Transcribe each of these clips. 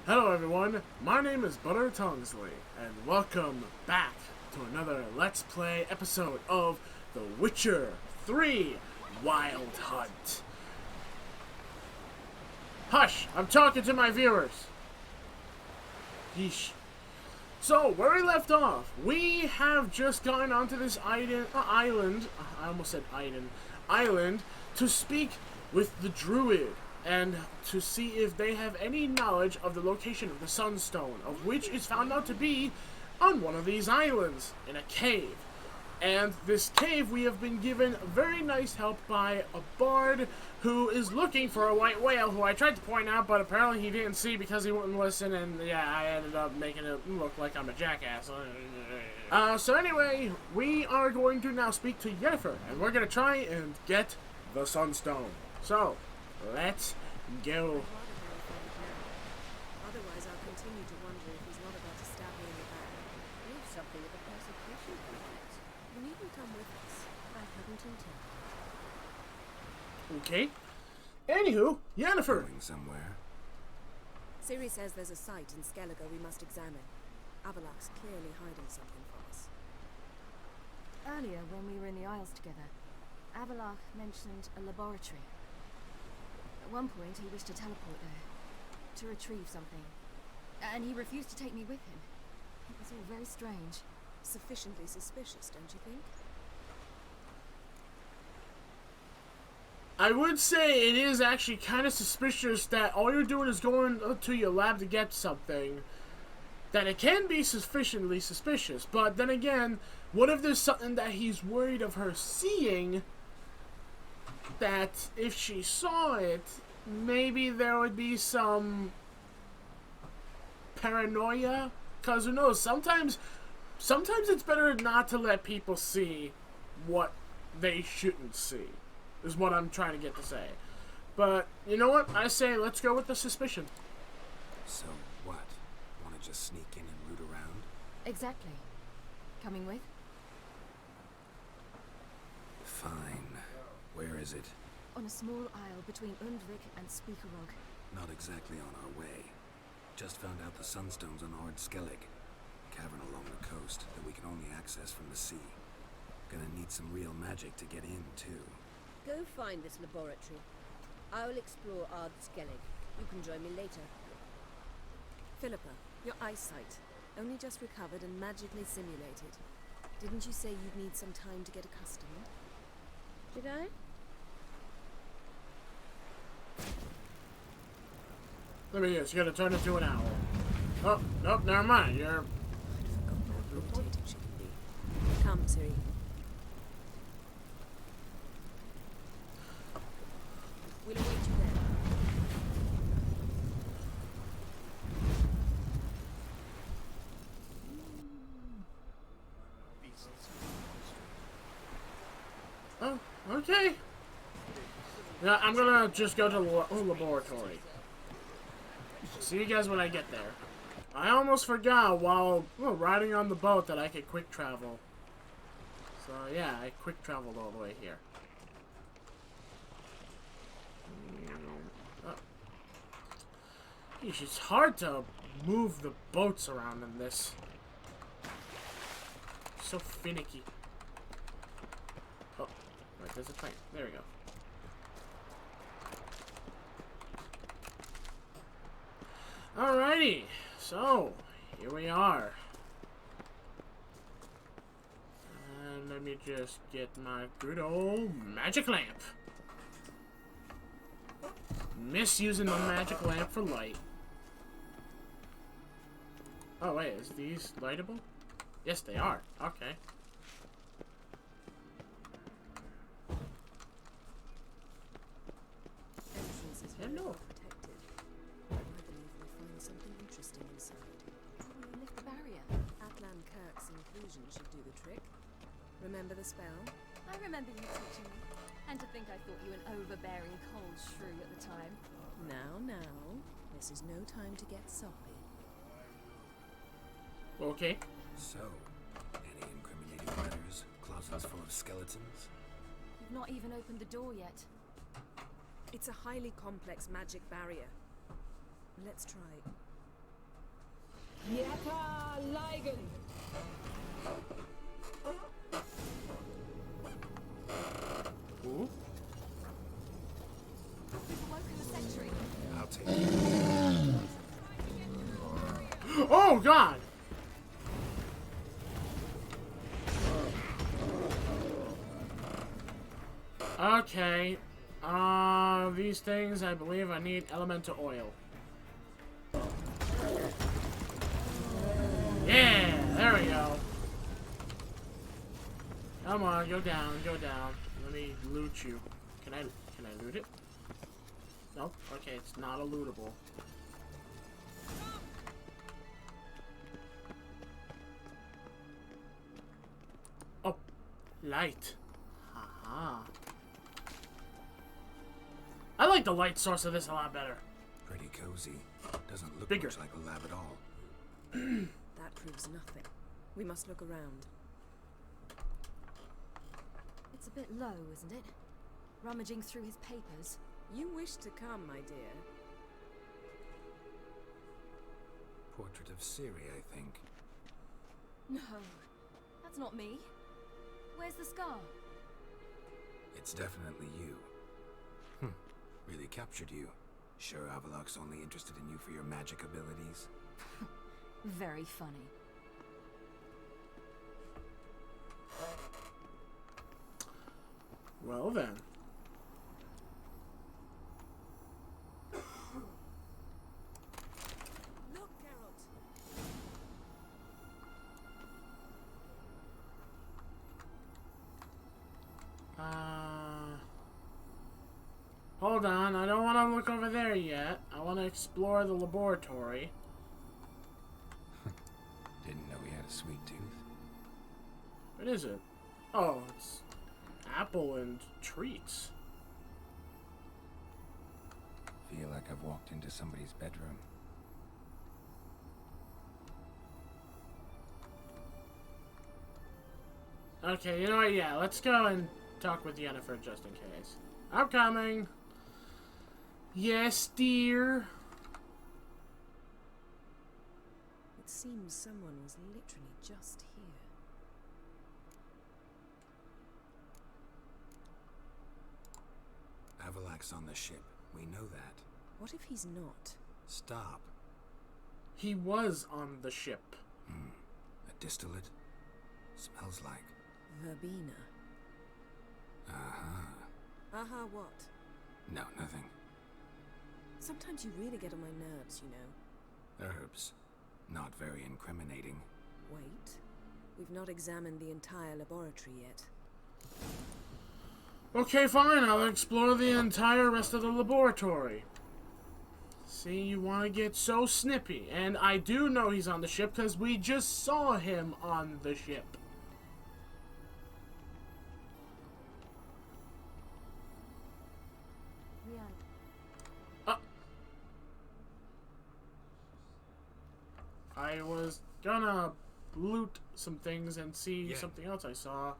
Hello everyone, my name is Butter Tongsly, and welcome back to another Let's Play episode of The Witcher 3 Wild Hunt. Hush, I'm talking to my viewers. Yeesh. So, where we left off, we have just gone onto this island, I almost said island, to speak with the druid, and to see if they have any knowledge of the location of the Sunstone, of which is found out to be on one of these islands, in a cave. And this cave, we have been given very nice help by a bard who is looking for a white whale, who I tried to point out, but apparently he didn't see because he wouldn't listen, and yeah, I ended up making it look like I'm a jackass. So anyway, we are going to now speak to Yennefer, and we're going to try and get the Sunstone. So, let's go. Otherwise, I'll continue to wonder if he's not about to stab me in the back. We have something of a persecution project. You needn't come with us. I hadn't intended. Okay. Anywho, Yennefer. Going somewhere. Ciri says there's a site in SKJALL'S we must examine. Avallac'h's clearly hiding something from us. Earlier, when we were in the Isles together, Avallac'h mentioned a laboratory. At one point, he wished to teleport there, to retrieve something, and he refused to take me with him. It was all very strange. Sufficiently suspicious, don't you think? I would say it is actually kind of suspicious that all you're doing is going to your lab to get something. That it can be sufficiently suspicious, but then again, what if there's something that he's worried of her seeing, that if she saw it, maybe there would be some paranoia? Because who knows, sometimes it's better not to let people see what they shouldn't see, is what I'm trying to get to say. But, you know what? I say let's go with the suspicion. So what? Want to just sneak in and root around? Exactly. Coming with? Fine. Where is it? On a small isle between Undvik and Speakerog. Not exactly on our way. Just found out the Sunstone's on Ord Skellig. Cavern along the coast that we can only access from the sea. Gonna need some real magic to get in, too. Go find this laboratory. I will explore Ord Skellig. You can join me later. Philippa, your eyesight. Only just recovered and magically simulated. Didn't you say you'd need some time to get accustomed? Did I? Let me guess, you gotta turn into an owl. Oh, nope, never mind, you're... I'd forgotten how irritating she can be. Come, Ciri. We'll await you there. Oh, okay. Yeah, I'm gonna just go to the laboratory. See you guys when I get there. I almost forgot while riding on the boat that I could quick travel. So yeah, I quick traveled all the way here. Oh. It's hard to move the boats around in this. So finicky. Oh, right, there's a plane. There we go. Alrighty, so here we are. And let me just get my good old magic lamp. Miss using the magic lamp for light. Oh wait, is these lightable? Yes, they are. Okay. Entrance is very Hello. well protected. I believe we'll find something interesting inside. You lift the barrier. Atlan Kirk's inclusion should do the trick. Remember the spell? I remember you teaching me. And to think I thought you an overbearing cold shrew at the time. Now. This is no time to get soppy. Okay. So, any incriminating letters? Closets full of skeletons? You've not even opened the door yet. It's a highly complex magic barrier. Let's try. Ooh. We've awoken the sentry. I'll take it. Oh God! Okay. These things, I believe I need elemental oil. Yeah, there we go. Come on, go down, go down. Let me loot you. Can I loot it? Nope. Okay, it's not a lootable. Oh, light. Haha. I like the light source of this a lot better. Pretty cozy. Doesn't look Bigger. much like a lab at all. That proves nothing. We must look around. It's a bit low, isn't it? Rummaging through his papers. You wish to come, my dear. Portrait of Ciri, I think. No, that's not me. Where's the scar? It's definitely you. Really captured you. Sure Avaloq's only interested in you for your magic abilities? Very funny. Well then. Look, Geralt. Hold on, I don't want to look over there yet. I want to explore the laboratory. Didn't know he had a sweet tooth. What is it? Oh, it's apple and treats. Feel like I've walked into somebody's bedroom. Okay, you know what? Yeah, let's go and talk with Yennefer just in case. I'm coming. Yes, dear. It seems someone was literally just here. Avaloq's on the ship. We know that. What if he's not? Stop. He was on the ship. A distillate? Smells like. Verbena. Aha, what? No, nothing. Sometimes you really get on my nerves, you know. Herbs. Not very incriminating. Wait. We've not examined the entire laboratory yet. Okay, fine. I'll explore the entire rest of the laboratory. See, you want to get so snippy. And I do know he's on the ship because we just saw him on the ship. I was gonna loot some things and see something else I saw.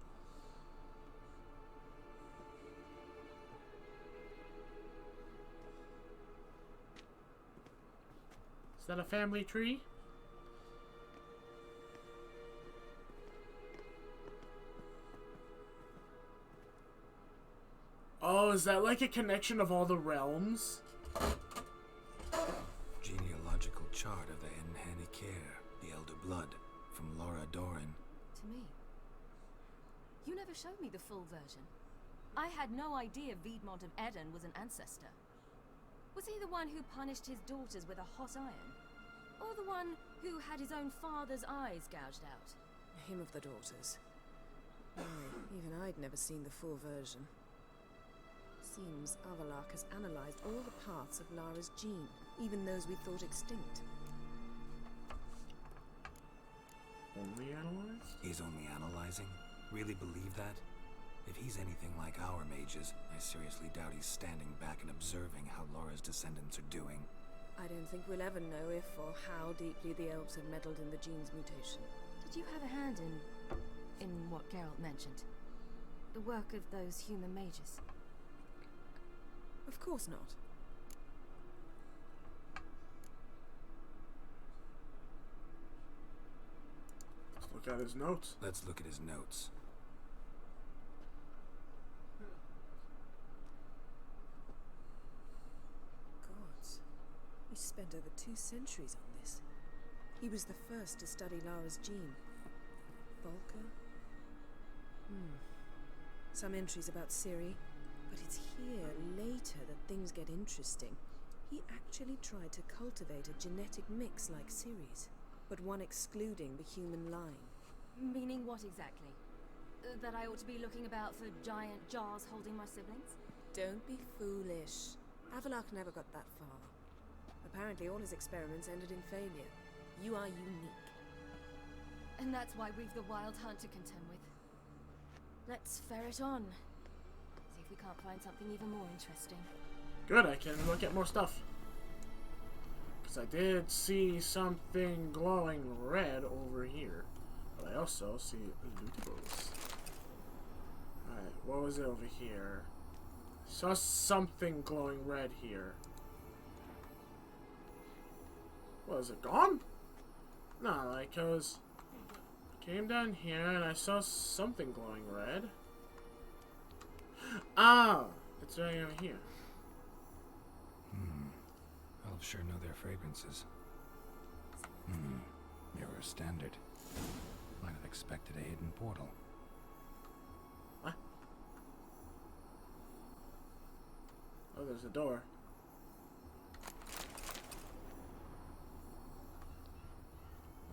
Is that a family tree? Oh, is that like a connection of all the realms? Genealogical chart of the Enhanikir, the Elder Blood, from Laura Doran. To me. You never showed me the full version. I had no idea Viedmont of Eden was an ancestor. Was he the one who punished his daughters with a hot iron? Or the one who had his own father's eyes gouged out? Him of the daughters. No, even I'd never seen the full version. Seems Avaloq has analyzed all the parts of Lara's gene, even those we thought extinct. Only analyze? He's only analyzing? Really believe that? If he's anything like our mages, I seriously doubt he's standing back and observing how Laura's descendants are doing. I don't think we'll ever know if or how deeply the elves have meddled in the gene's mutation. Did you have a hand in what Geralt mentioned? The work of those human mages? Of course not. look at his notes. Let's look at his notes. Gods. He spent over 2 centuries on this. He was the first to study Lara's gene. Volker? Some entries about Ciri, but it's here later that things get interesting. He actually tried to cultivate a genetic mix like Ciri's, but one excluding the human line. Meaning what exactly? That I ought to be looking about for giant jars holding my siblings? Don't be foolish. Avalok never got that far. Apparently all his experiments ended in failure. You are unique. And that's why we've the wild hunt to contend with. Let's ferret on. See if we can't find something even more interesting. Good, I can look at more stuff. Because I did see something glowing red over here. But I also see lootables. Alright, what was it over here? Saw something glowing red here. What, is it gone? No, like, cause came down here and I saw something glowing red. Ah! It's right over here. Elves sure know their fragrances. Mirror standard. Might have expected a hidden portal. What? Oh, there's a door.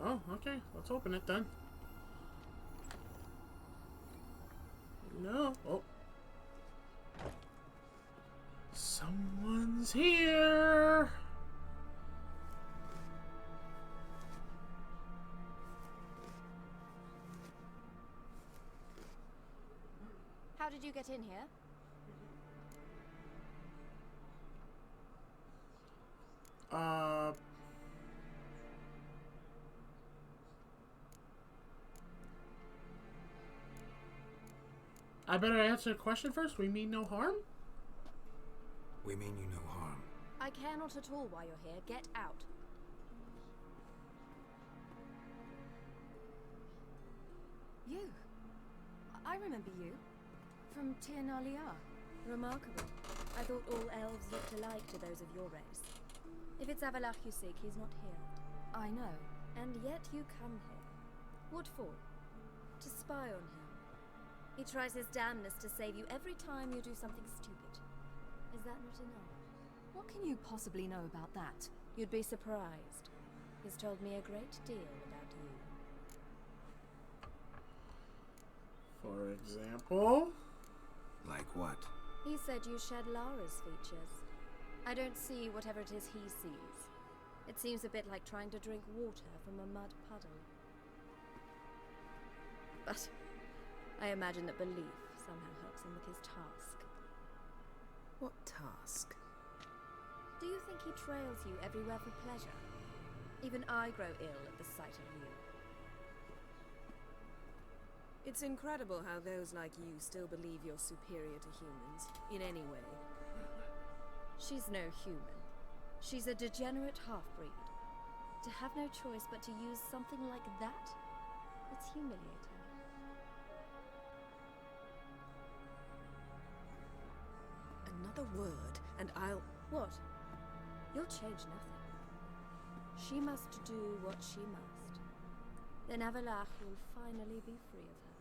Oh, okay. Let's open it then. No. Oh. Someone's here. How did you get in here? I better answer the question first. We mean no harm? We mean you no harm. I care not at all why you're here. Get out. You? I remember you. From Tirnalia. Remarkable. I thought all elves looked alike to those of your race. If it's Avalach you seek, he's not here. I know. And yet you come here. What for? To spy on him. He tries his damnedest to save you every time you do something stupid. Is that not enough? What can you possibly know about that? You'd be surprised. He's told me a great deal about you. For example? Like what? He said you shared Lara's features. I don't see whatever it is he sees. It seems a bit like trying to drink water from a mud puddle. But I imagine that belief somehow helps him with his task. What task? Do you think he trails you everywhere for pleasure? Even I grow ill at the sight of you. It's incredible how those like you still believe you're superior to humans, in any way. She's no human. She's a degenerate half-breed. To have no choice but to use something like that? It's humiliating. Another word, and I'll... What? You'll change nothing. She must do what she must. Then Avalach will finally be free of her.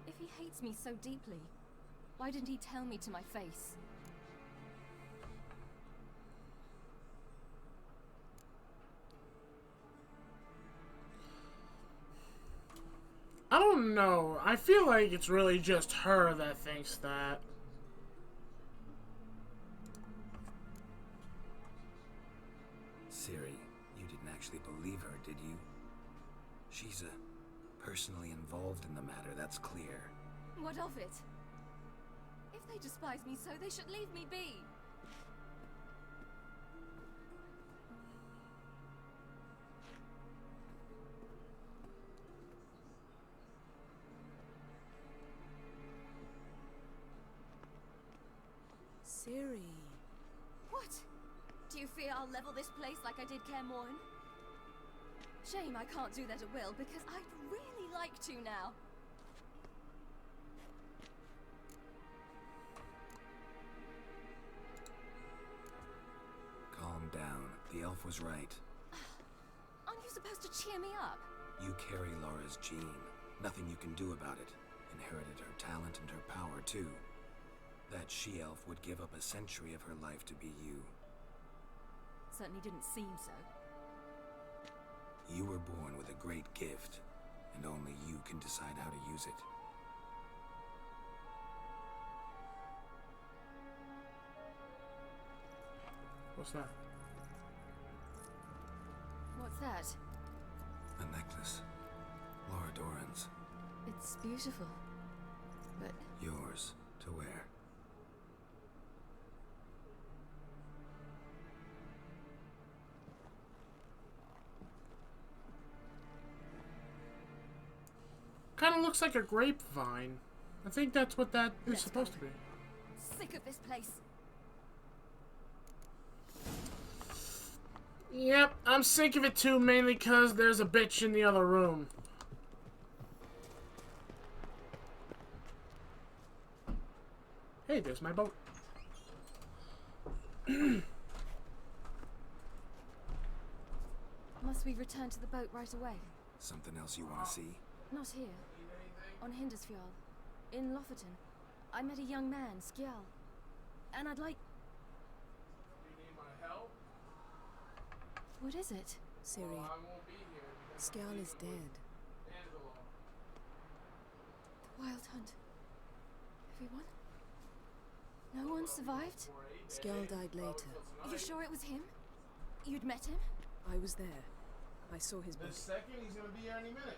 If he hates me so deeply, why didn't he tell me to my face? I don't know. I feel like it's really just her that thinks that. Ciri, you didn't actually believe her, did you? She's personally involved in the matter, that's clear. What of it? If they despise me so, they should leave me be. Ciri, What? Do you fear I'll level this place like I did Kaer Morhen? Shame I can't do that at will, because I'd really like to now. Calm down. The elf was right. Aren't you supposed to cheer me up? You carry Laura's gene. Nothing you can do about it. Inherited her talent and her power, too. That she-elf would give up a century of her life to be you. Certainly didn't seem so. You were born with a great gift, and only you can decide how to use it. What's that? What's that? A necklace. Laura Doran's. It's beautiful, but Yours to wear. Kind of looks like a grapevine. I think that's what that is supposed to be. sick of this place. Yep, I'm sick of it too, mainly because there's a bitch in the other room. Hey, there's my boat. Must we return to the boat right away? Something else you want to see? Not here. On Hindersfjall. In Lofoten. I met a young man, SKJALL. And I'd like... You need my help? What is it? Ciri, I won't be here. SKJALL is dead. The Wild Hunt. Everyone? No one survived? SKJALL died later. You sure it was him? You'd met him? I was there. I saw his body. The second, he's gonna be here any minute.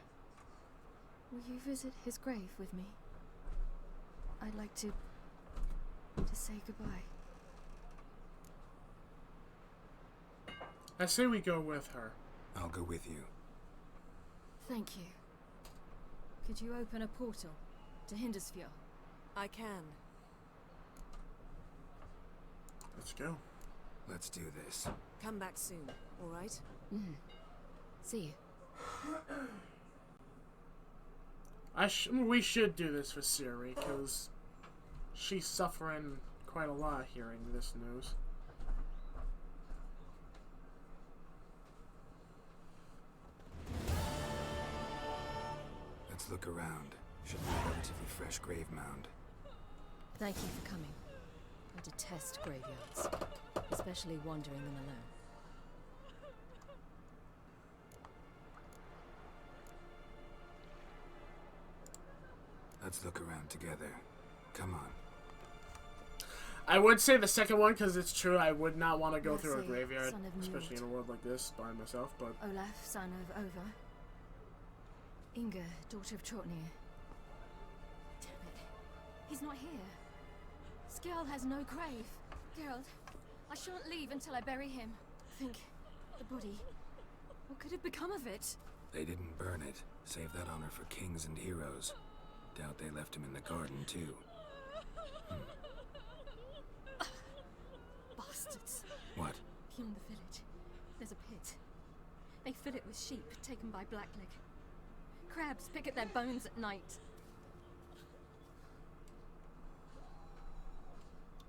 Will you visit his grave with me? I'd like to say goodbye. I say we go with her. I'll go with you. Thank you. Could you open a portal to Hindersfjall? I can. Let's go. Let's do this. Come back soon, alright? See you. We should do this for Ciri, because she's suffering quite a lot hearing this news. Let's look around. Should be a relatively fresh grave mound. Thank you for coming. I detest graveyards, especially wandering them alone. Let's look around together. Come on. I would say the second one, because it's true, I would not want to go through a Mercy, graveyard, son of especially in a world like this, by myself, but... Olaf, son of Over. Inga, daughter of Trotnir. Damn it. He's not here. SKJALL has no grave. Geralt, I shan't leave until I bury him. Think, the body. What could have become of it? They didn't burn it. Save that honor for kings and heroes. Doubt they left him in the garden, too. Bastards. What? Beyond the village, there's a pit. They fill it with sheep taken by Blackleg. Crabs pick at their bones at night.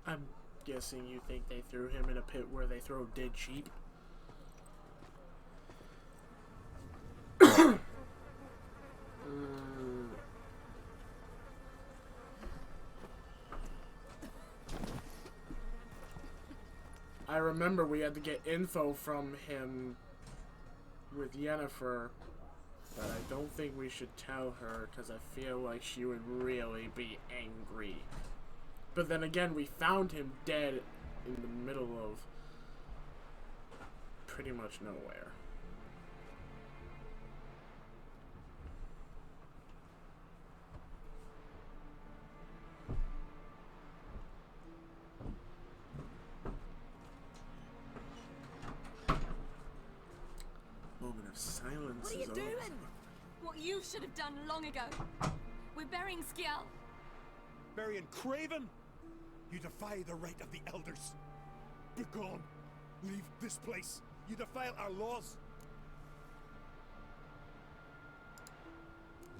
I'm guessing you think they threw him in a pit where they throw dead sheep? I remember we had to get info from him with Yennefer, but I don't think we should tell her because I feel like she would really be angry. But then again, we found him dead in the middle of pretty much nowhere. Moment of silence. What are you doing? What you should have done long ago. We're burying SKJALL. Burying Craven? You defy the right of the elders. Begone! Leave this place! You defile our laws!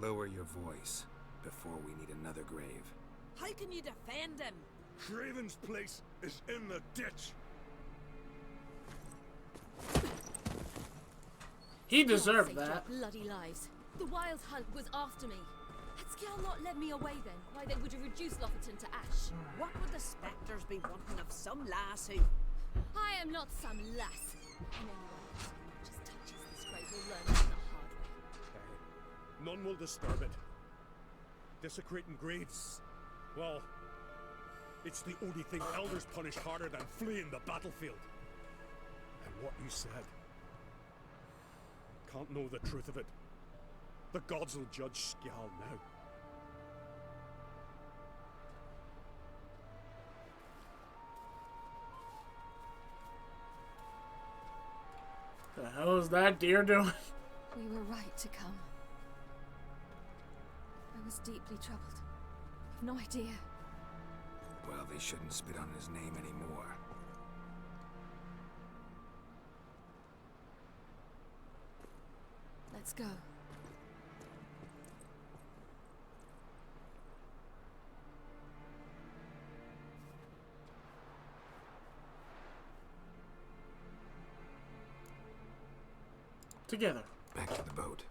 Lower your voice before we need another grave. How can you defend him? Craven's place is in the ditch! He deserved Saved your that. bloody lives. The Wild Hunt was after me. Had Skjall not led me away then, why they would have reduced Lofoten to ash. What would the spectres be wanting of some lass who... I am not some lass. And anyone else who just touches this grave will learn it the hard way. None will disturb it. Desecrating graves, well, it's the only thing elders punish harder than fleeing the battlefield. And what you said, can't know the truth of it. The gods will judge Skjall now. The hell is that deer doing? We were right to come. I was deeply troubled. I've no idea. Well, they shouldn't spit on his name anymore. Let's go. Together. Back to the boat.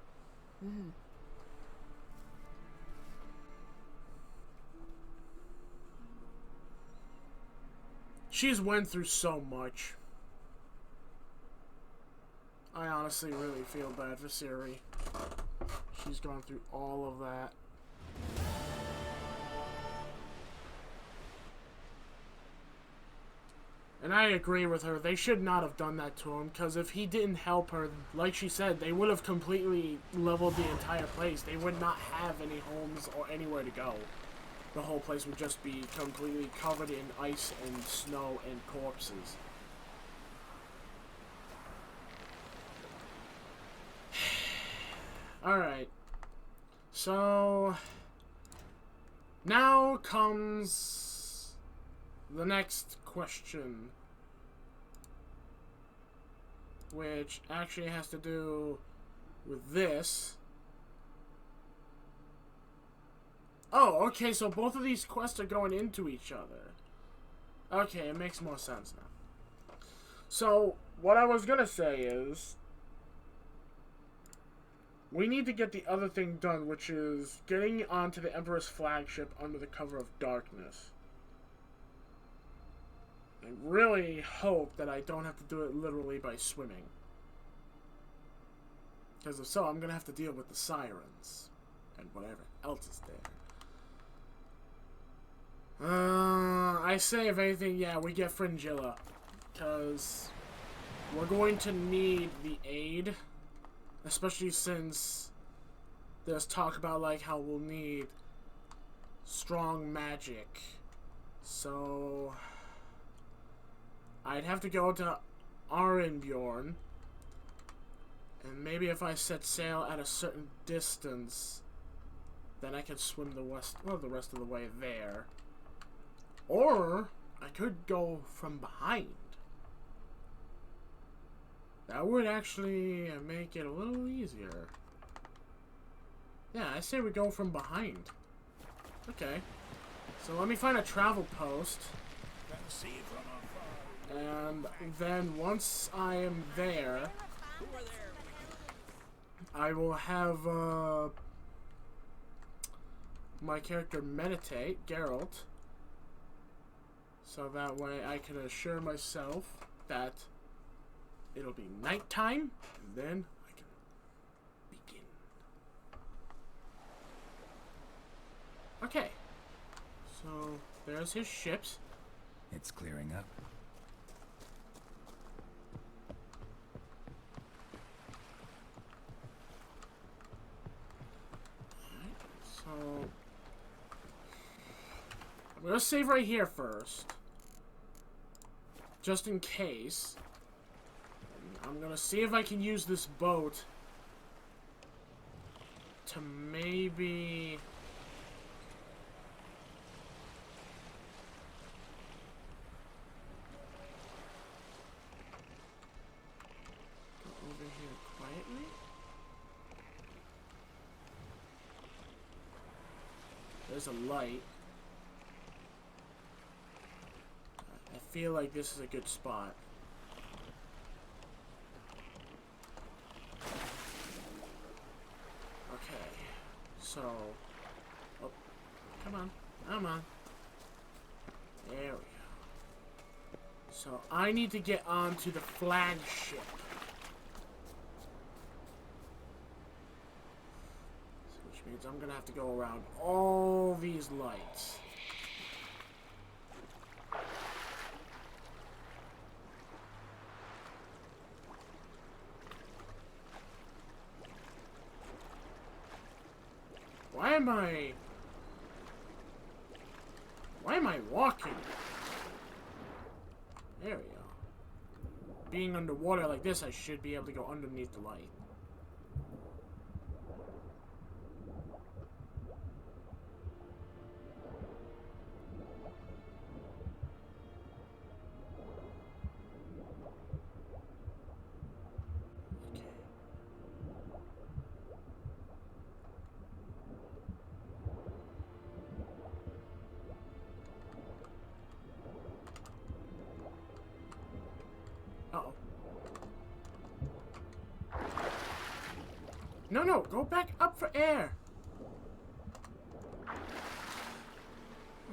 She's went through so much. I honestly really feel bad for Ciri. She's gone through all of that. And I agree with her. They should not have done that to him, because if he didn't help her, like she said, they would have completely leveled the entire place. They would not have any homes or anywhere to go. The whole place would just be completely covered in ice and snow and corpses. Alright. So... now comes the next question. Which actually has to do with this. Oh, okay, so both of these quests are going into each other. Okay, it makes more sense now. So, what I was gonna say is... we need to get the other thing done, which is getting onto the Emperor's flagship under the cover of darkness. I really hope that I don't have to do it literally by swimming. Because if so, I'm going to have to deal with the sirens. And whatever else is there. I say, if anything, yeah, we get Fringilla. Because we're going to need the aid. Especially since there's talk about, like, how we'll need strong magic. So... I'd have to go to Arinbjorn, and maybe if I set sail at a certain distance, then I can swim the rest of the way there. Or I could go from behind. That would actually make it a little easier. Yeah, I say we go from behind. Okay. So let me find a travel post. And then once I am there, I will have my character meditate, Geralt, so that way I can assure myself that it'll be nighttime, and then I can begin. Okay, so there's his ships. It's clearing up. So, I'm going to save right here first. Just in case. And I'm going to see if I can use this boat to maybe... there's a light. I feel like this is a good spot. Okay, so... Oh, come on. Come on. There we go. So, I need to get onto the flagship. Which means I'm gonna have to go around all these lights. Why am I walking? There we go. Being underwater like this, I should be able to go underneath the light. No, go back up for air.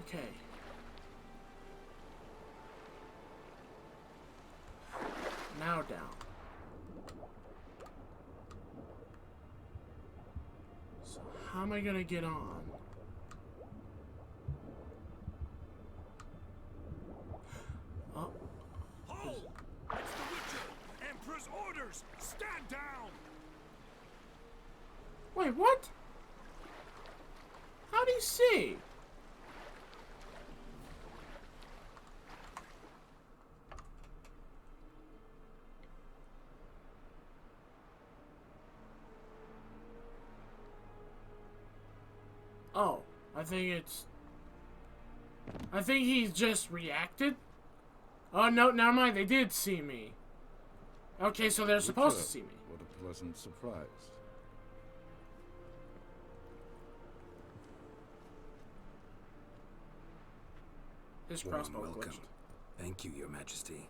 Okay. Now down. So how am I gonna get on? Oh. Ho! It's the Witcher! Emperor's orders! Stand down! Wait, what? How do you see? Oh, I think he just reacted? Oh, no, never mind. They did see me. Okay, so they're supposed to see me. What a pleasant surprise. His Warm crossbow welcome. glitched. Thank you, Your Majesty.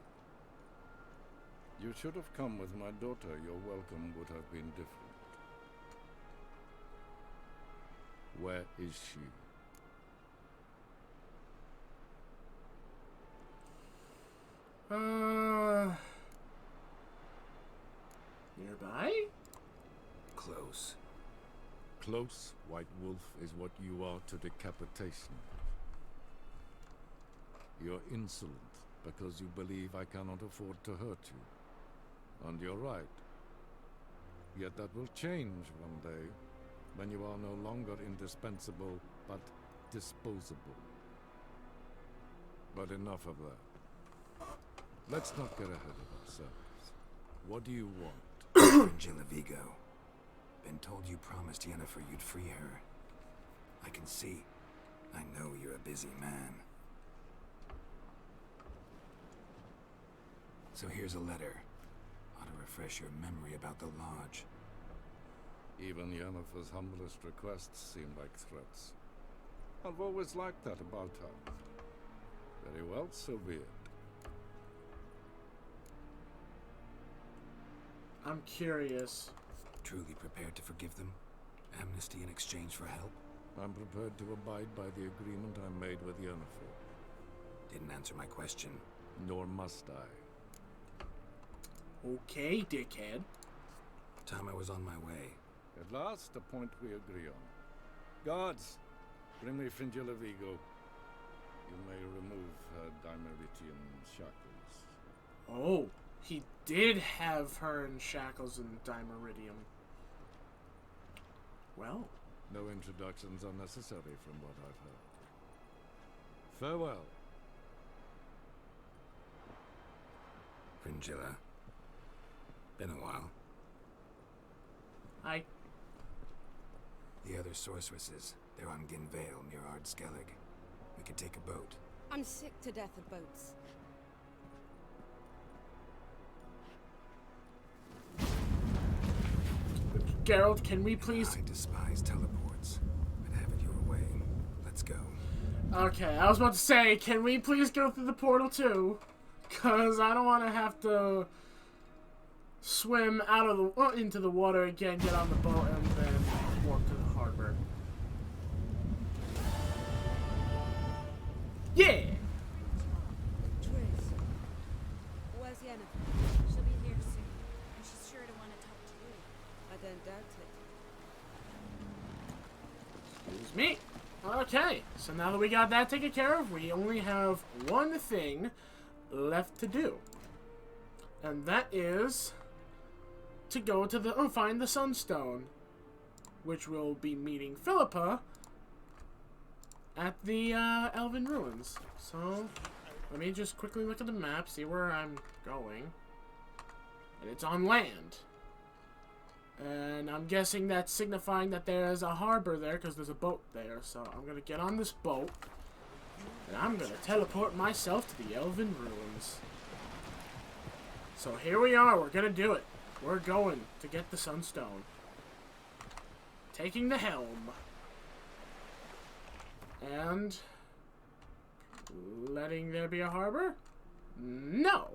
You should have come with my daughter. Your welcome would have been different. Where is she? Nearby? Close. Close, White Wolf, is what you are to decapitation. You're insolent because you believe I cannot afford to hurt you. And you're right. Yet that will change one day, when you are no longer indispensable, but disposable. But enough of that. Let's not get ahead of ourselves. What do you want? Fringilla Vigo. Been told you promised Yennefer you'd free her. I can see. I know you're a busy man. So here's a letter. Ought to refresh your memory about the Lodge. Even Yennefer's humblest requests seem like threats. I've always liked that about her. Very well, so be it. I'm curious. Truly prepared to forgive them? Amnesty in exchange for help? I'm prepared to abide by the agreement I made with Yennefer. Didn't answer my question. Nor must I. Okay, dickhead. Time I was on my way. At last, a point we agree on. Guards, bring me Fringilla Vigo. You may remove her Dimeritian shackles. Oh, he did have her in shackles in Dimeridium. Well. No introductions are necessary from what I've heard. Farewell. Fringilla. Been a while. Hi. The other sorceresses, they're on Ginvale near Ard Skellig. We could take a boat. I'm sick to death of boats. Geralt, can we please... I despise teleports, but have it your way. Let's Okay, I was about to say, can we please go through the portal too? Because I don't want to have to swim out of the into the water again, get on the boat, and then walk to the harbor. Yeah! Tris, where's Yennefer? She'll be here soon, and she's sure to want to talk to you. I don't doubt it. Excuse me. Okay, so now that we got that taken care of, we only have one thing left to do. And that is to go to the find the Sunstone, which will be meeting Philippa at the Elven Ruins. So let me just quickly look at the map, see where I'm going. And it's on land. And I'm guessing that's signifying that there's a harbor there because there's a boat there. So I'm going to get on this boat. And I'm going to teleport myself to the Elven Ruins. So here we are. We're going to do it. We're going to get the Sunstone. Taking the helm. And letting there be a harbor? No.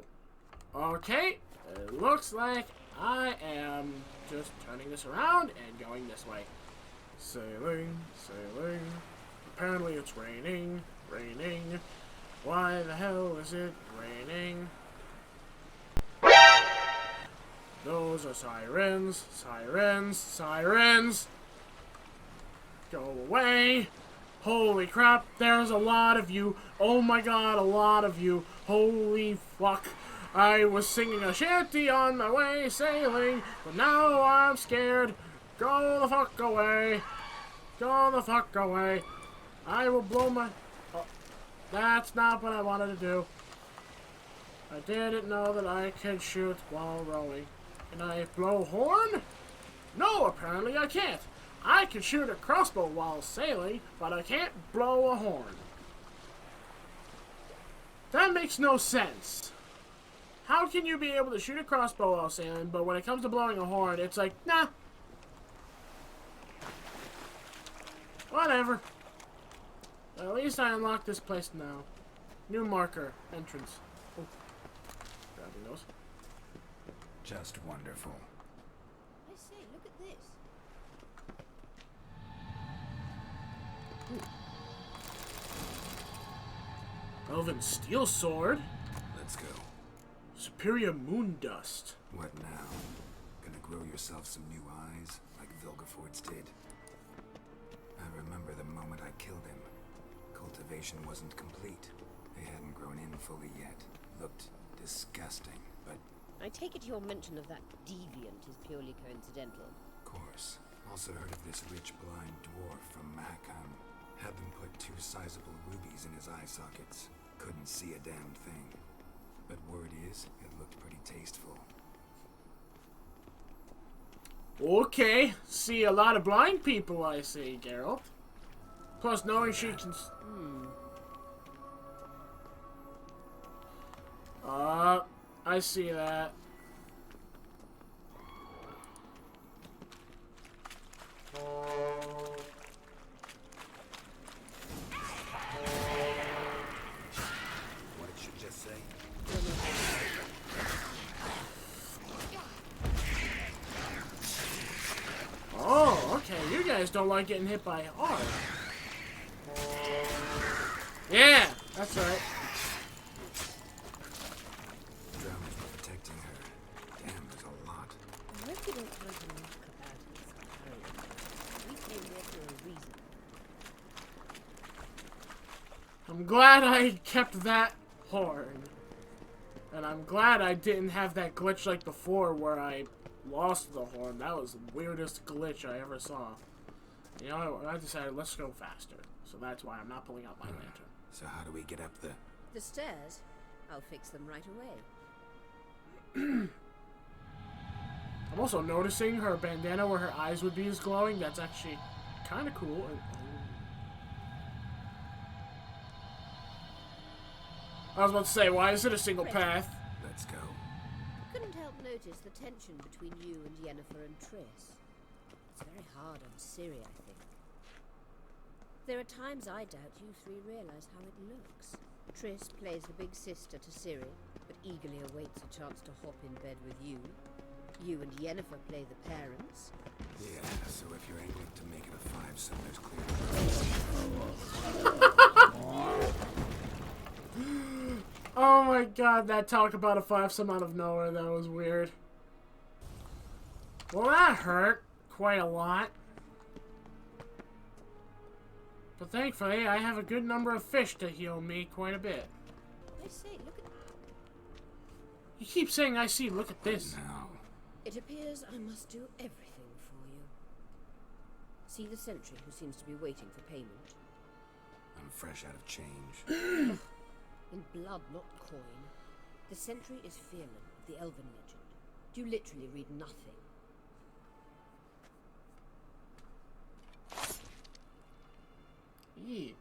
Okay. It looks like I am just turning this around and going this way. Sailing, sailing. Apparently it's raining, raining. Why the hell is it raining? Those are sirens, sirens, sirens. Go away. Holy crap, there's a lot of you. Oh my god, a lot of you. Holy fuck. I was singing a shanty on my way sailing, but now I'm scared. Go the fuck away. Go the fuck away. I will blow my... Oh, that's not what I wanted to do. I didn't know that I could shoot while rowing. Can I blow horn? No, apparently I can't. I can shoot a crossbow while sailing, but I can't blow a horn. That makes no sense. How can you be able to shoot a crossbow while sailing, but when it comes to blowing a horn, it's like, nah. Whatever. At least I unlocked this place now. New marker. Entrance. Oh. Grabbing those. Just wonderful. I say, look at this. Elven steel sword. Let's go. Superior moon dust. What now? Gonna grow yourself some new eyes, like Vilgefortz did? I remember the moment I killed him. Cultivation wasn't complete. They hadn't grown in fully yet. Looked disgusting, but... I take it your mention of that deviant is purely coincidental. Of course. Also heard of this rich blind dwarf from Mahakam. Had them put 2 sizable rubies in his eye sockets. Couldn't see a damn thing. But word is, it looked pretty tasteful. Okay. See a lot of blind people, I see, Geralt. Plus, knowing she can... I see that. What it should just say? Oh, okay. You guys don't like getting hit by R. Yeah, that's right. Drowners were protecting her. Damn, there's a lot. I hope you don't try to knock about this. We came here for a reason. I'm glad I kept that horn. And I'm glad I didn't have that glitch like before where I lost the horn. That was the weirdest glitch I ever saw. You know, I decided let's go faster. So that's why I'm not pulling out my lantern. So how do we get up the... The stairs? I'll fix them right away. I'm also noticing her bandana where her eyes would be is glowing. That's actually kind of cool. I was about to say, why is it a single path? Let's go. Couldn't help notice the tension between you and Yennefer and Triss. It's very hard on Ciri, I think. There are times I doubt you three realize how it looks. Triss plays the big sister to Ciri, but eagerly awaits a chance to hop in bed with you. You and Yennefer play the parents. Yeah, so if you're aiming to make it a five-some, there's clear. Oh my god, that talk about a five-some out of nowhere, that was weird. Well, that hurt quite a lot. But thankfully, I have a good number of fish to heal me quite a bit. I say, look at... You keep saying I see, look at this. Now, It appears I must do everything for you. See the sentry who seems to be waiting for payment? I'm fresh out of change. In blood, not coin. The sentry is Fearlan of the Elven legend. You literally read nothing. Yeah.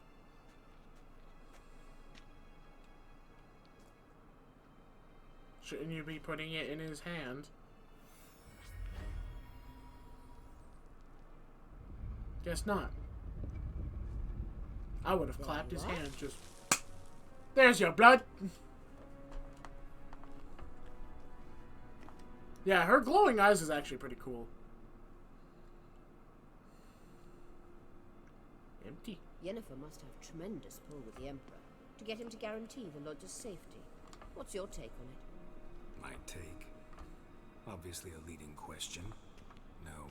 Shouldn't you be putting it in his hand? Guess not. I would have clapped his hand just... There's your blood! Yeah, her glowing eyes is actually pretty cool. Empty. Yennefer must have tremendous pull with the Emperor to get him to guarantee the Lodge's safety. What's your take on it? My take? Obviously a leading question. No.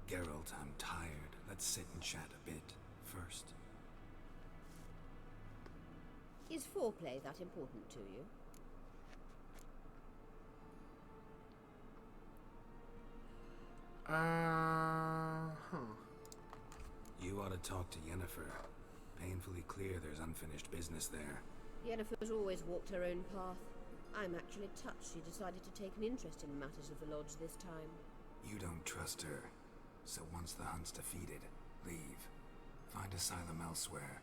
Geralt, I'm tired. Let's sit and chat a bit first. Is foreplay that important to you? You ought to talk to Yennefer. Painfully clear there's unfinished business there. Yennefer's always walked her own path. I'm actually touched she decided to take an interest in matters of the Lodge this time. You don't trust her. So once the hunt's defeated, leave. Find asylum elsewhere.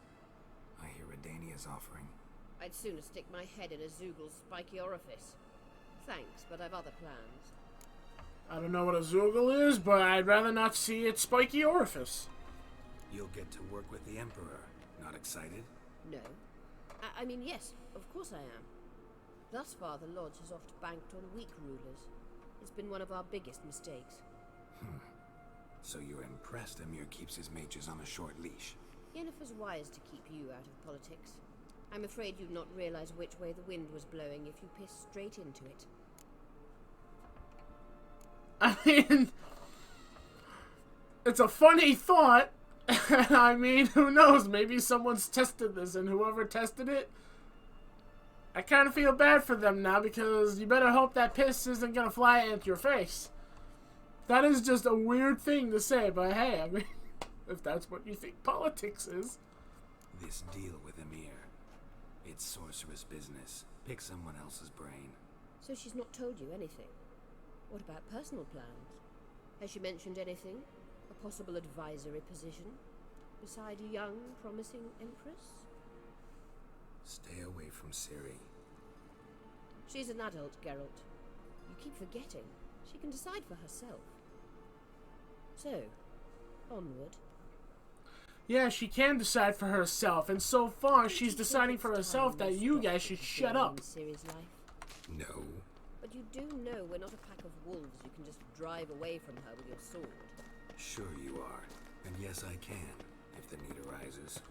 I hear Redania's offering. I'd sooner stick my head in a Zoogl's spiky orifice. Thanks, but I've other plans. I don't know what a Zoogle is, but I'd rather not see its spiky orifice. You'll get to work with the Emperor. Not excited? No. I mean, yes, of course I am. Thus far, the Lodge has oft banked on weak rulers. It's been one of our biggest mistakes. So you're impressed Emir keeps his mages on a short leash? Yennefer's wise to keep you out of politics. I'm afraid you'd not realize which way the wind was blowing if you pissed straight into it. I mean, it's a funny thought. I mean, who knows? Maybe someone's tested this, and whoever tested it, I kind of feel bad for them now, because you better hope that piss isn't going to fly into your face. That is just a weird thing to say, but hey, I mean, if that's what you think politics is. This deal with Emir. It's sorceress business. Pick someone else's brain. So she's not told you anything? What about personal plans? Has she mentioned anything? A possible advisory position? Beside a young, promising empress? Stay away from Ciri. She's an adult, Geralt. You keep forgetting. She can decide for herself. So, onward. Yeah, she can decide for herself, and so far she's deciding for herself that you guys should shut up. Ciri's life. No. But you do know we're not a pack of wolves you can just drive away from her with your sword. Sure you are. And yes, I can, if the need arises.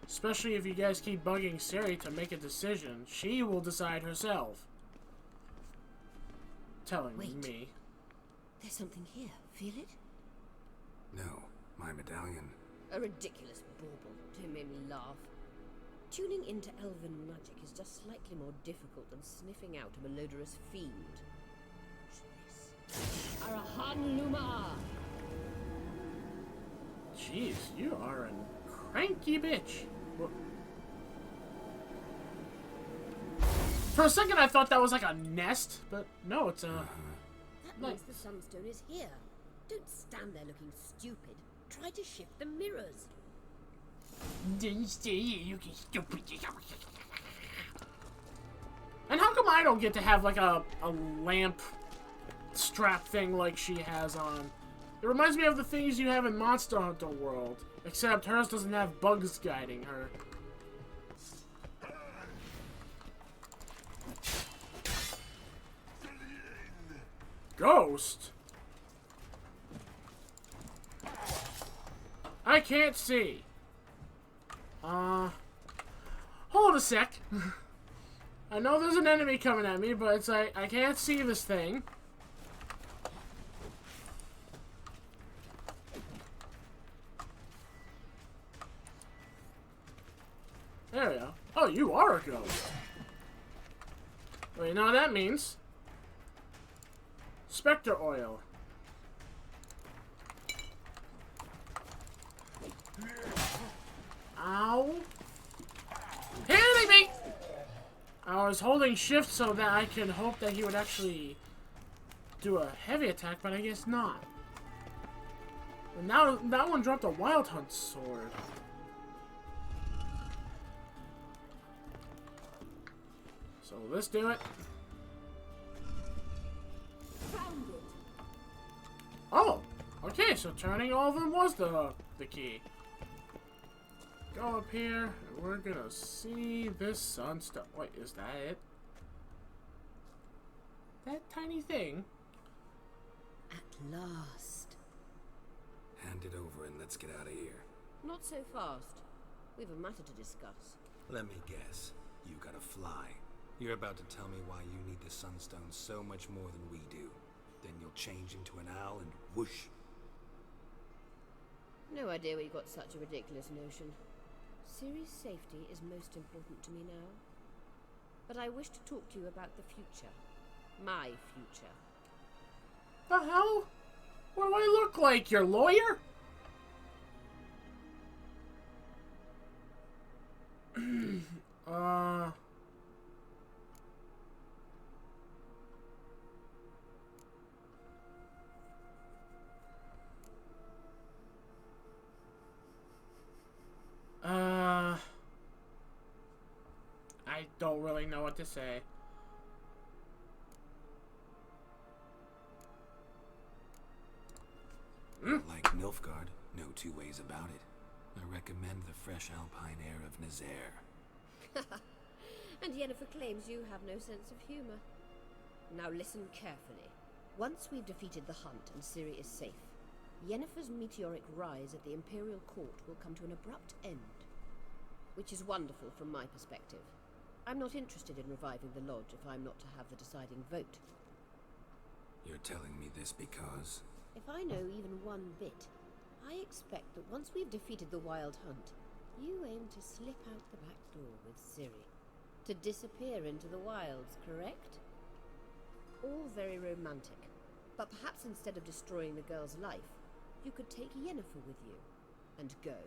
Especially if you guys keep bugging Ciri to make a decision. She will decide herself. Telling me. There's something here. Feel it? No, my medallion. A ridiculous bauble. Don't make me laugh. Tuning into elven magic is just slightly more difficult than sniffing out a malodorous fiend. Arahan Luma! Jeez, you are a cranky bitch. For a second I thought that was like a nest, but no, it's a... That means the Sunstone is here. Don't stand there looking stupid. Try to shift the mirrors. Didn't say you get stupid. And how come I don't get to have like a lamp strap thing like she has on? It reminds me of the things you have in Monster Hunter World, except hers doesn't have bugs guiding her. Ghost? I can't see. Hold a sec. I know there's an enemy coming at me, but it's like, I can't see this thing. There we go. Oh, you are a ghost. Wait, you know what that means? Spectre oil. Ow. Hitting me! I was holding shift so that I could hope that he would actually do a heavy attack, but I guess not. And now that one dropped a Wild Hunt sword. So let's do it. Oh, okay. So turning all of them was the key. Go up here, and we're gonna see this sunstone. Wait, is that it? That tiny thing? At last. Hand it over and let's get out of here. Not so fast. We've a matter to discuss. Let me guess. You gotta fly. You're about to tell me why you need the Sunstone so much more than we do. Then you'll change into an owl and whoosh. No idea where you got such a ridiculous notion. Ciri's safety is most important to me now. But I wish to talk to you about the future. My future. The hell? What do I look like? Your lawyer? I don't really know what to say. Like Nilfgaard, no two ways about it. I recommend the fresh alpine air of Nazaire. And Yennefer claims you have no sense of humor. Now listen carefully. Once we've defeated the hunt and Ciri is safe, Yennefer's meteoric rise at the Imperial Court will come to an abrupt end. Which is wonderful from my perspective. I'm not interested in reviving the Lodge if I'm not to have the deciding vote. You're telling me this because... If I know even one bit, I expect that once we've defeated the Wild Hunt, you aim to slip out the back door with Ciri. To disappear into the wilds, correct? All very romantic. But perhaps instead of destroying the girl's life, you could take Yennefer with you and go.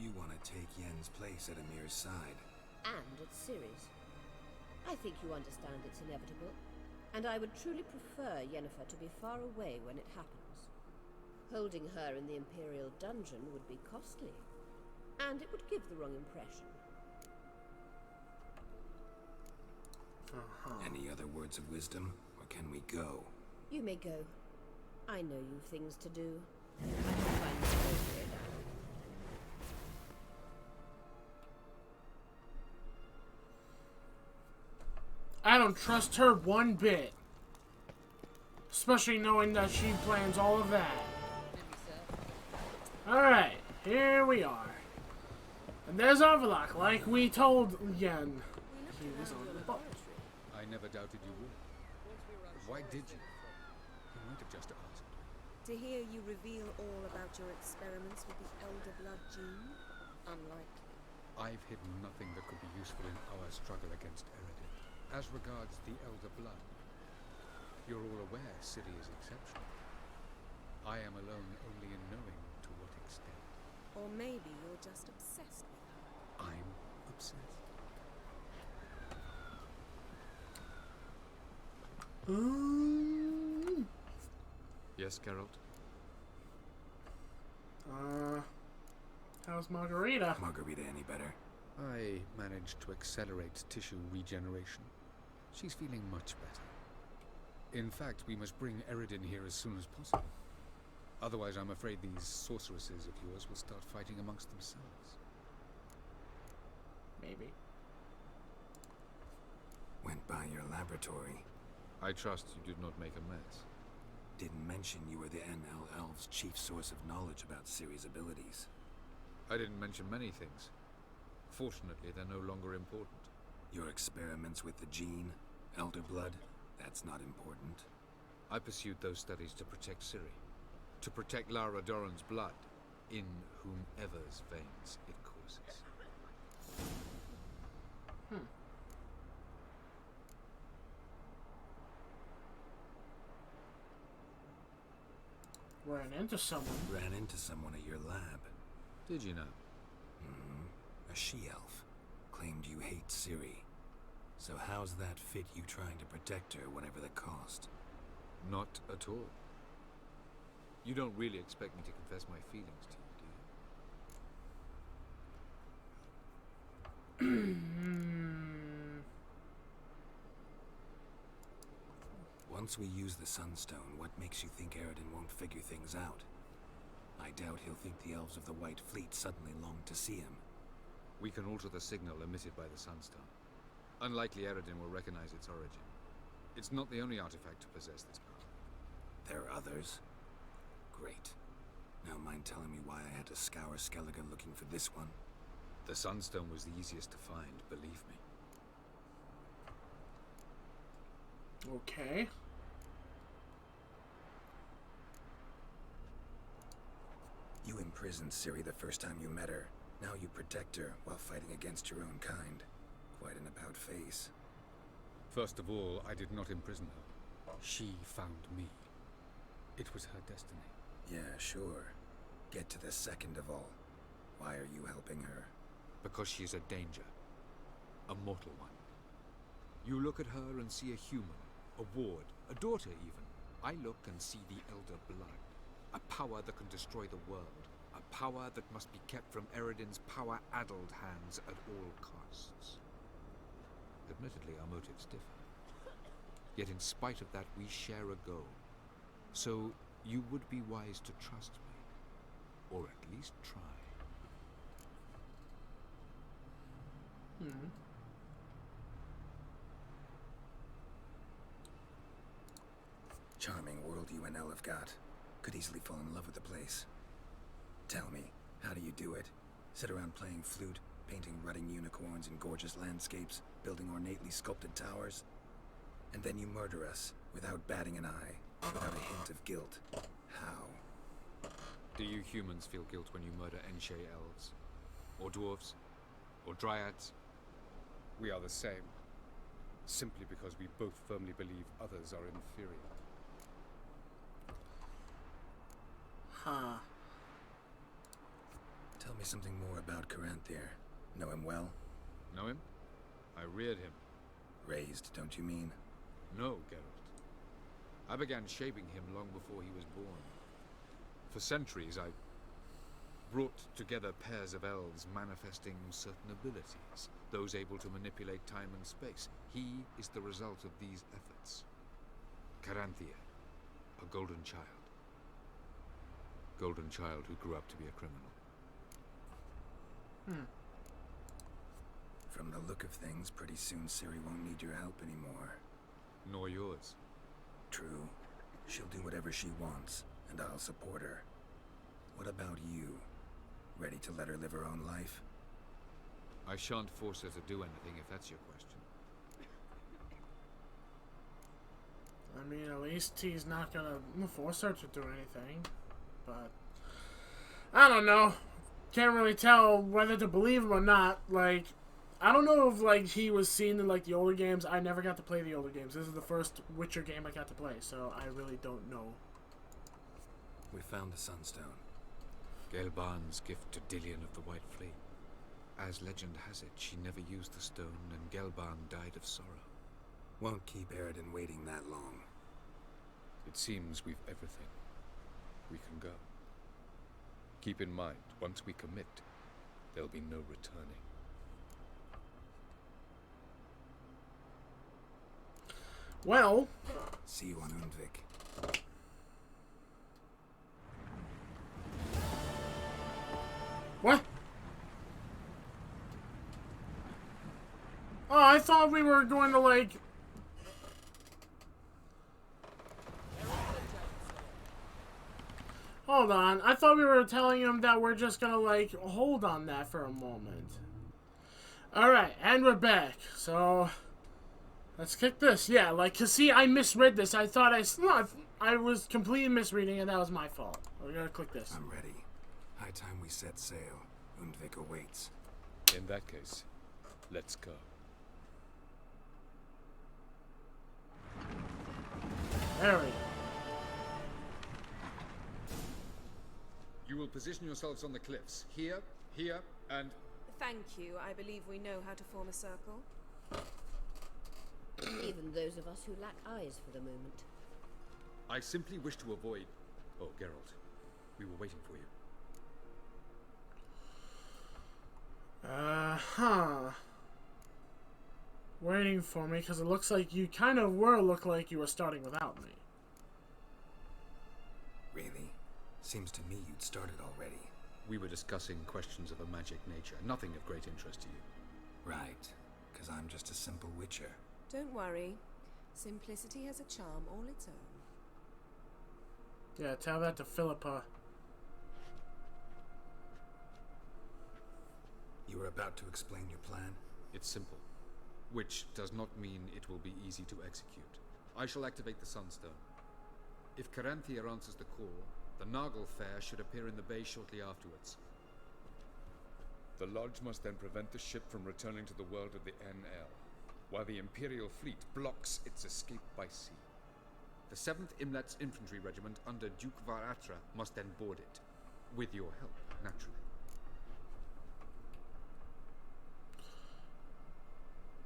You want to take Yen's place at Amir's side. And at Ciri's. I think you understand it's inevitable. And I would truly prefer Yennefer to be far away when it happens. Holding her in the Imperial dungeon would be costly. And it would give the wrong impression. Any other words of wisdom, or can we go? You may go. I know you've things to do. I can find my way here now. I don't trust her one bit. Especially knowing that she plans all of that. Alright, here we are. And there's Avallac'h, like we told Yen. He was on the boat. I never doubted you would. But why did you? You might have just asked. To hear you reveal all about your experiments with the Elder Blood gene? Unlikely. I've hidden nothing that could be useful in our struggle against Eredin. As regards the Elder Blood, you're all aware Ciri is exceptional. I am alone only in knowing to what extent. Or maybe you're just obsessed with her. I'm obsessed. Yes, Geralt? How's Margarita? Margarita any better? I managed to accelerate tissue regeneration. She's feeling much better. In fact, we must bring Eredin here as soon as possible. Otherwise, I'm afraid these sorceresses of yours will start fighting amongst themselves. Maybe. Went by your laboratory. I trust you did not make a mess. Didn't mention you were the NLL's chief source of knowledge about Ciri's abilities. I didn't mention many things. Fortunately, they're no longer important. Your experiments with the gene, Elder Blood, that's not important. I pursued those studies to protect Ciri. To protect Lara Doran's blood, in whomever's veins it courses. Ran into someone. Ran into someone at your lab. Did you know? A she-elf. Claimed you hate Ciri. So how's that fit you trying to protect her, whatever the cost? Not at all. You don't really expect me to confess my feelings to you, do you? Once we use the Sunstone, what makes you think Eredin won't figure things out? I doubt he'll think the elves of the White Fleet suddenly long to see him. We can alter the signal emitted by the Sunstone. Unlikely Eredin will recognize its origin. It's not the only artifact to possess this power. There are others? Great. Now mind telling me why I had to scour Skellige looking for this one? The Sunstone was the easiest to find, believe me. Okay. You imprisoned Ciri the first time you met her. Now you protect her while fighting against your own kind. Quite an about-face. First of all, I did not imprison her. She found me. It was her destiny. Yeah, sure. Get to the second of all. Why are you helping her? Because she is a danger. A mortal one. You look at her and see a human, a ward, a daughter even. I look and see the Elder Blood. A power that can destroy the world. A power that must be kept from Eredin's power-addled hands at all costs. Admittedly, our motives differ. Yet in spite of that, we share a goal. So, you would be wise to trust me. Or at least try. Charming world you and Elle have got. Could easily fall in love with the place. Tell me, how do you do it? Sit around playing flute, painting rutting unicorns in gorgeous landscapes, building ornately sculpted towers? And then you murder us, without batting an eye, without a hint of guilt. How? Do you humans feel guilt when you murder SKJALL'S? Or dwarves? Or dryads? We are the same. Simply because we both firmly believe others are inferior. Huh. Tell me something more about Caranthir. Know him well? Know him? I reared him. Raised, don't you mean? No, Geralt. I began shaping him long before he was born. For centuries, I brought together pairs of elves manifesting certain abilities, those able to manipulate time and space. He is the result of these efforts. Caranthir, a golden child. Golden child who grew up to be a criminal. From the look of things, pretty soon Ciri won't need your help anymore. Nor yours. True. She'll do whatever she wants, and I'll support her. What about you? Ready to let her live her own life? I shan't force her to do anything if that's your question. I mean, at least he's not gonna force her to do anything. But I don't know. Can't really tell whether to believe him or not. Like, I don't know if like he was seen in like the older games. I never got to play the older games. This is the first Witcher game I got to play, so I really don't know. We found the Sunstone. Gelban's gift to Dillion of the White Fleet. As legend has it, she never used the stone, and Gelban died of sorrow. Won't keep Eredin waiting that long. It seems we've everything. We can go. Keep in mind, once we commit, there'll be no returning. Well... See you on Undvik. What? Oh, I thought we were going to, like... Hold on. I thought we were telling him that we're just gonna, like, hold on that for a moment. Alright, and we're back. So, let's kick this. Yeah, like, cause see, I misread this. I thought I was completely misreading, and that was my fault. We're gonna click this. I'm ready. High time we set sail. Undvik awaits. In that case, let's go. There we go. You will position yourselves on the cliffs. Here, here, and... Thank you. I believe we know how to form a circle. Even those of us who lack eyes for the moment. I simply wish to avoid... Oh, Geralt. We were waiting for you. Waiting for me, because it looks like you kind of look like you were starting without me. Really? Seems to me you'd started already. We were discussing questions of a magic nature, nothing of great interest to you. Right, because I'm just a simple witcher. Don't worry. Simplicity has a charm all its own. Yeah, tell that to Philippa. You were about to explain your plan? It's simple, which does not mean it will be easy to execute. I shall activate the Sunstone. If Caranthea answers the call, the Nagel Fair should appear in the bay shortly afterwards. The Lodge must then prevent the ship from returning to the world of the NL, while the Imperial fleet blocks its escape by sea. The 7th Imlet's Infantry Regiment under Duke Varatra must then board it, with your help, naturally.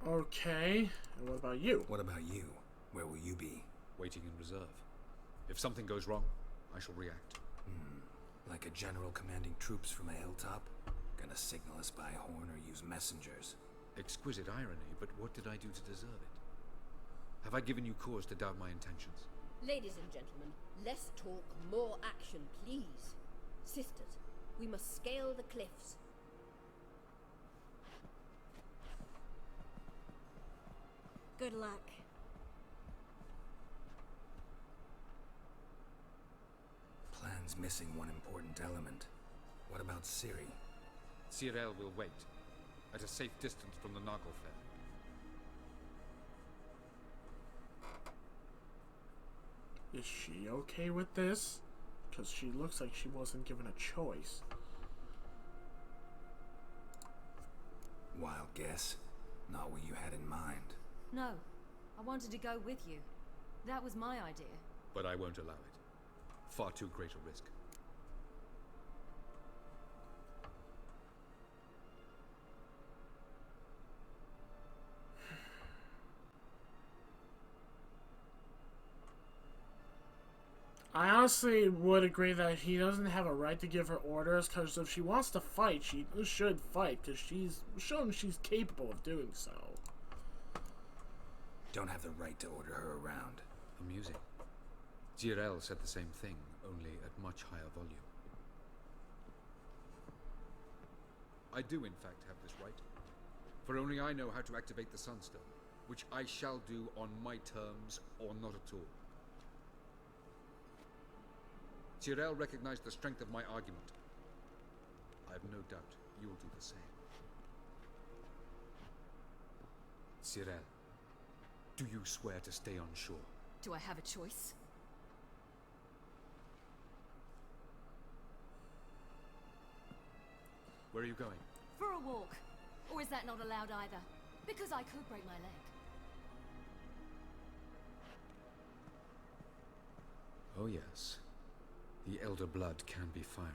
Okay, and what about you? What about you? Where will you be? Waiting in reserve. If something goes wrong, I shall react. Like a general commanding troops from a hilltop? Gonna signal us by horn or use messengers? Exquisite irony, but what did I do to deserve it? Have I given you cause to doubt my intentions? Ladies and gentlemen, less talk, more action, please. Sisters, we must scale the cliffs. Good luck. Plan's missing one important element. What about Ciri? Ciri will wait, at a safe distance from the Nagel Fair. Is she okay with this? Because she looks like she wasn't given a choice. Wild guess. Not what you had in mind. No, I wanted to go with you. That was my idea. But I won't allow it. Far too great a risk. I honestly would agree that he doesn't have a right to give her orders, because if she wants to fight, she should fight, because she's shown she's capable of doing so. Don't have the right to order her around. Amusing. Ciri said the same thing, only at much higher volume. I do in fact have this right, for only I know how to activate the Sunstone, which I shall do on my terms or not at all. Ciri recognized the strength of my argument. I have no doubt you will do the same. Ciri, do you swear to stay on shore? Do I have a choice? Where are you going? For a walk. Or is that not allowed either? Because I could break my leg. Oh yes. The elder blood can be fiery.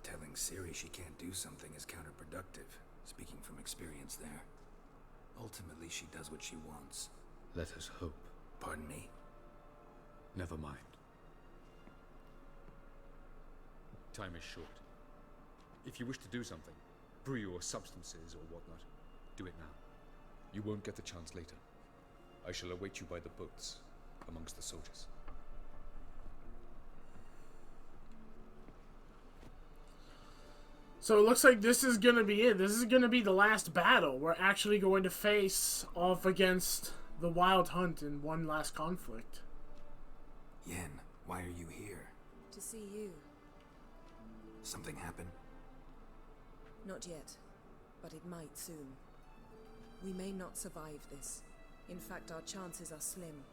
Telling Ciri she can't do something is counterproductive, speaking from experience there. Ultimately, she does what she wants. Let us hope. Pardon me? Never mind. Time is short. If you wish to do something, brew your substances or whatnot, do it now. You won't get the chance later. I shall await you by the boats, amongst the soldiers. So it looks like this is gonna be it. This is gonna be the last battle. We're actually going to face off against the Wild Hunt in one last conflict. Yen, why are you here? To see you. Something happened? Not yet, but it might soon. We may not survive this. In fact, our chances are slim.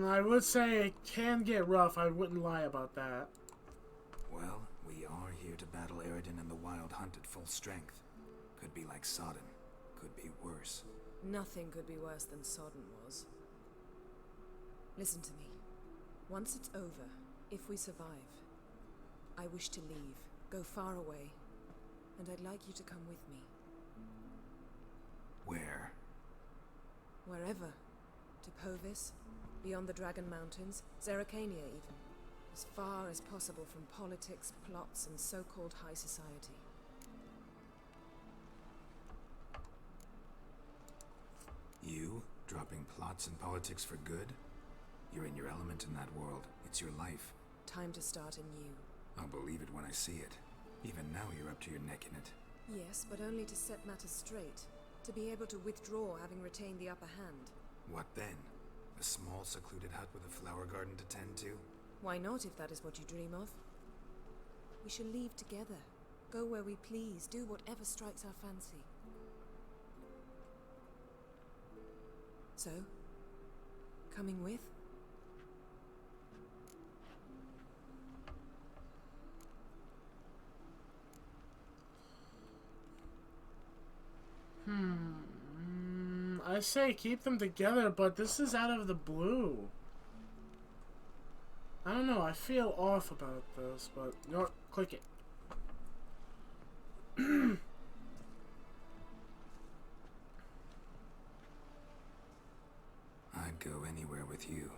I would say it can get rough. I wouldn't lie about that. Well, we are here to battle Eredin and the Wild Hunt at full strength. Could be like Sodden. Could be worse. Nothing could be worse than Sodden was. Listen to me. Once it's over, if we survive, I wish to leave, go far away, and I'd like you to come with me. Where? Wherever. To Povis, beyond the Dragon Mountains, Zerrikania even. As far as possible from politics, plots, and so-called high society. You? Dropping plots and politics for good? You're in your element in that world. It's your life. Time to start anew. I'll believe it when I see it. Even now you're up to your neck in it. Yes, but only to set matters straight. To be able to withdraw having retained the upper hand. What then? A small secluded hut with a flower garden to tend to? Why not, if that is what you dream of? We shall leave together. Go where we please, do whatever strikes our fancy. So, coming with? I say keep them together, but this is out of the blue. I don't know, I feel off about this, but you know what? Click it. I'd go anywhere with you.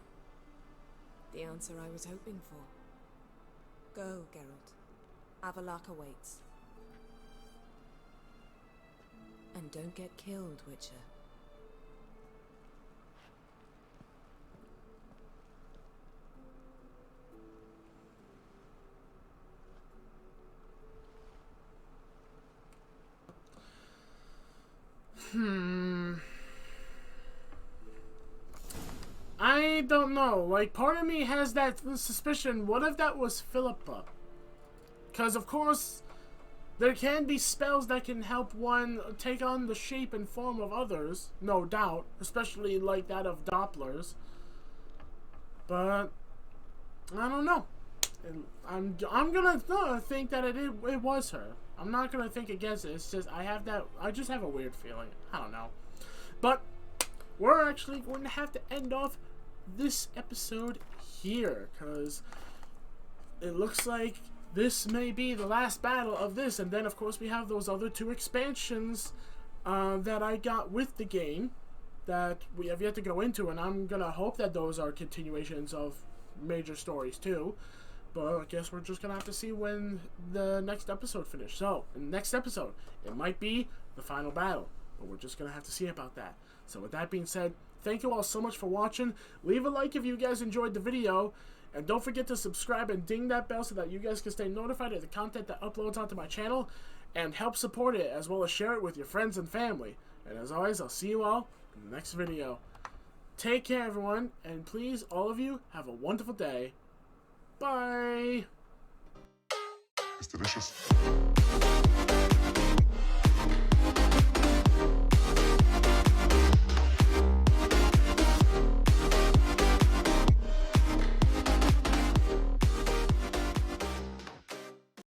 The answer I was hoping for. Go, Geralt. Avalok awaits. And don't get killed, Witcher. I don't know. Like, part of me has that suspicion. What if that was Philippa? Because, of course, there can be spells that can help one take on the shape and form of others. No doubt. Especially like that of Doppler's. But, I don't know. I'm gonna think that it was her. I'm not gonna think against it. It's just I just have a weird feeling. I don't know. But we're actually going to have to end off this episode here, because it looks like this may be the last battle of this, and then of course we have those other two expansions that I got with the game that we have yet to go into, and I'm gonna hope that those are continuations of major stories too. But I guess we're just gonna have to see when the next episode finishes. So, in the next episode, it might be the final battle, but we're just gonna have to see about that. So with that being said, thank you all so much for watching. Leave a like if you guys enjoyed the video, and don't forget to subscribe and ding that bell so that you guys can stay notified of the content that uploads onto my channel, and help support it, as well as share it with your friends and family. And as always, I'll see you all in the next video. Take care, everyone, and please, all of you, have a wonderful day. Bye! It's delicious.